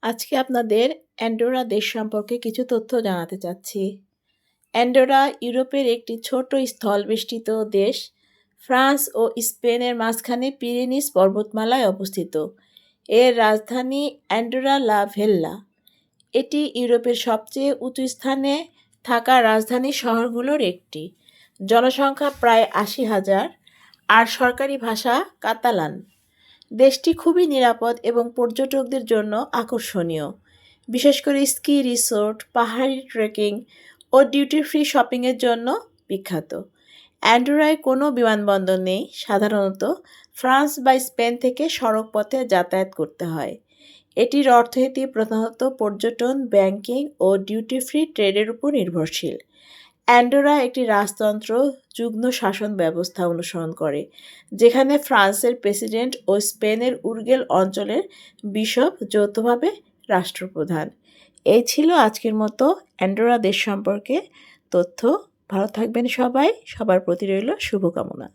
আজকে আপনাদের অ্যান্ডোরা দেশ সম্পর্কে কিছু তথ্য জানাতে চাচ্ছি। অ্যান্ডোরা ইউরোপের একটি ছোট স্থলবেষ্টিত দেশ। ফ্রান্স ও স্পেনের মাঝখানে পিরেনিস পর্বতমালায় অবস্থিত। এর রাজধানী অ্যান্ডোরা লা ভেল্লা। এটি ইউরোপের সবচেয়ে উঁচু স্থানে থাকা রাজধানী শহরগুলোর একটি। জনসংখ্যা প্রায় ৮০,০০০ আর সরকারি ভাষা কাতালান। দেশটি খুবই নিরাপদ এবং পর্যটকদের জন্য আকর্ষণীয়, বিশেষ করে স্কি রিসোর্ট, পাহাড়ি ট্রেকিং ও ডিউটি ফ্রি শপিংয়ের জন্য বিখ্যাত। অ্যান্ডোরায় কোনো বিমানবন্দর নেই, সাধারণত ফ্রান্স বা স্পেন থেকে সড়ক পথে যাতায়াত করতে হয়। এটির অর্থনীতি প্রধানত পর্যটন, ব্যাংকিং ও ডিউটি ফ্রি ট্রেডের উপর নির্ভরশীল। অ্যান্ডোরা একটি রাজতন্ত্র যুগ্ম শাসন ব্যবস্থা অনুসরণ করে, যেখানে ফ্রান্সের প্রেসিডেন্ট ও স্পেনের উর্গেল অঞ্চলের বিশপ যৌথভাবে রাষ্ট্রপ্রধান। এই ছিল আজকের মতো অ্যান্ডোরা দেশ সম্পর্কে তথ্য। ভালো থাকবেন সবাই, সবার প্রতি রইল শুভকামনা।